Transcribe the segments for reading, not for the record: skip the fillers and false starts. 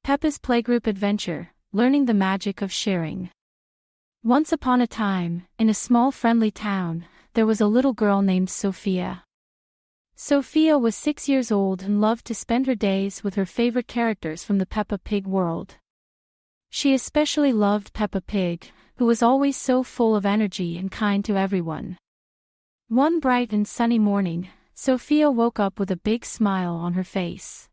Peppa's Playgroup Adventure, Learning the Magic of Sharing. Once upon a time, in a small friendly town, there was a little girl named Sofia. Sofia was 6 years old and loved to spend her days with her favorite characters from the Peppa Pig world. She especially loved Peppa Pig, who was always so full of energy and kind to everyone. One bright and sunny morning, Sofia woke up with a big smile on her face.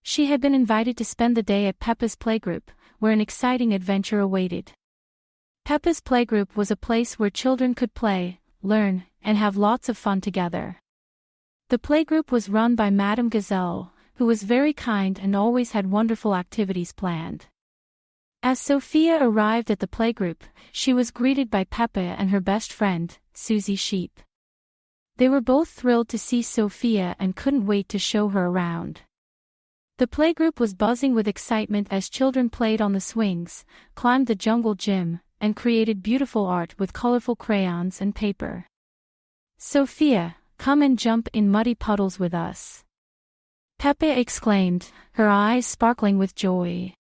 She had been invited to spend the day at Peppa's Playgroup, where an exciting adventure awaited. Peppa's Playgroup was a place where children could play, learn, and have lots of fun together. The playgroup was run by Madame Gazelle, who was very kind and always had wonderful activities planned. As Sofia arrived at the playgroup, she was greeted by Peppa and her best friend, Suzy Sheep. They were both thrilled to see Sofia and couldn't wait to show her around. The playgroup was buzzing with excitement as children played on the swings, climbed the jungle gym, and created beautiful art with colorful crayons and paper. "Sofia, come and jump in muddy puddles with us," Peppa exclaimed, her eyes sparkling with joy.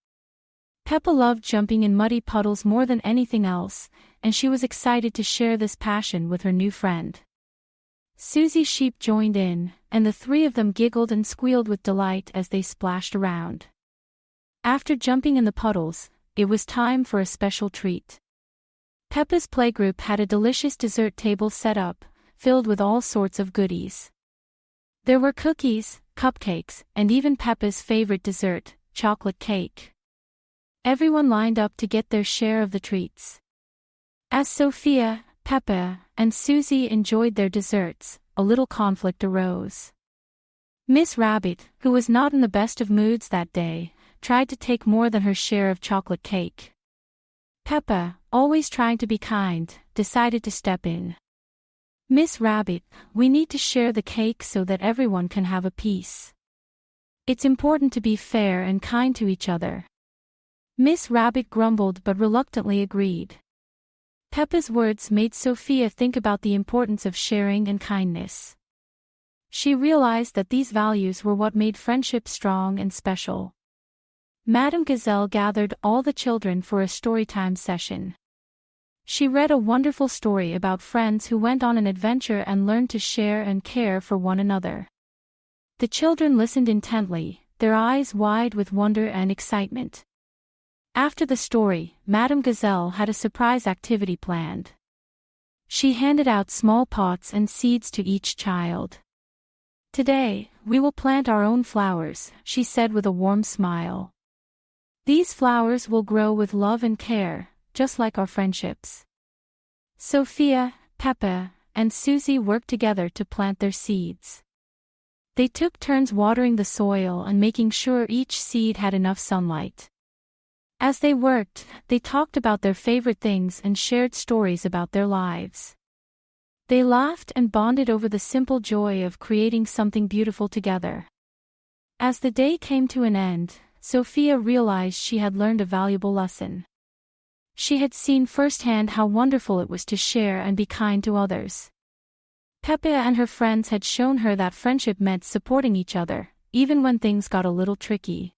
Peppa loved jumping in muddy puddles more than anything else, and she was excited to share this passion with her new friend. Suzy Sheep joined in, and the three of them giggled and squealed with delight as they splashed around. After jumping in the puddles, it was time for a special treat. Peppa's Playgroup had a delicious dessert table set up, filled with all sorts of goodies. There were cookies, cupcakes, and even Peppa's favorite dessert, chocolate cake. Everyone lined up to get their share of the treats. As Sofia, Peppa, and Suzy enjoyed their desserts, a little conflict arose. Miss Rabbit, who was not in the best of moods that day, tried to take more than her share of chocolate cake. Peppa, always trying to be kind, decided to step in. "Miss Rabbit, we need to share the cake so that everyone can have a piece. It's important to be fair and kind to each other." Miss Rabbit grumbled but reluctantly agreed. Peppa's words made Sofia think about the importance of sharing and kindness. She realized that these values were what made friendship strong and special. Madame Gazelle gathered all the children for a storytime session. She read a wonderful story about friends who went on an adventure and learned to share and care for one another. The children listened intently, their eyes wide with wonder and excitement. After the story, Madame Gazelle had a surprise activity planned. She handed out small pots and seeds to each child. "Today, we will plant our own flowers," she said with a warm smile. "These flowers will grow with love and care, just like our friendships." Sofia, Peppa, and Suzy worked together to plant their seeds. They took turns watering the soil and making sure each seed had enough sunlight. As they worked, they talked about their favorite things and shared stories about their lives. They laughed and bonded over the simple joy of creating something beautiful together. As the day came to an end, Sofia realized she had learned a valuable lesson. She had seen firsthand how wonderful it was to share and be kind to others. Peppa and her friends had shown her that friendship meant supporting each other, even when things got a little tricky.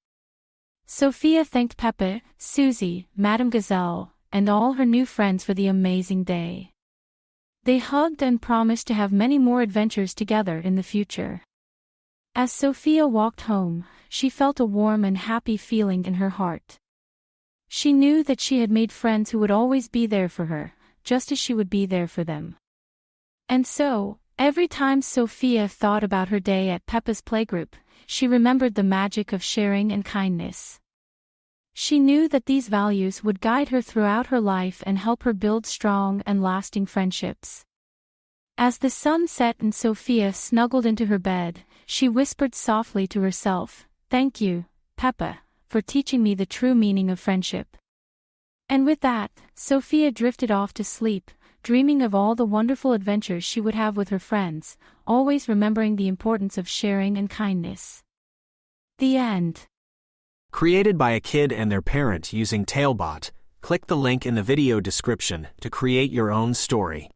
Sofia thanked Peppa, Suzy, Madame Gazelle, and all her new friends for the amazing day. They hugged and promised to have many more adventures together in the future. As Sofia walked home, she felt a warm and happy feeling in her heart. She knew that she had made friends who would always be there for her, just as she would be there for them. And so, every time Sofia thought about her day at Peppa's Playgroup, she remembered the magic of sharing and kindness. She knew that these values would guide her throughout her life and help her build strong and lasting friendships. As the sun set and Sofia snuggled into her bed, she whispered softly to herself, "Thank you, Peppa, for teaching me the true meaning of friendship." And with that, Sofia drifted off to sleep, dreaming of all the wonderful adventures she would have with her friends, always remembering the importance of sharing and kindness. The end. Created by a kid and their parent using Talebot, click the link in the video description to create your own story.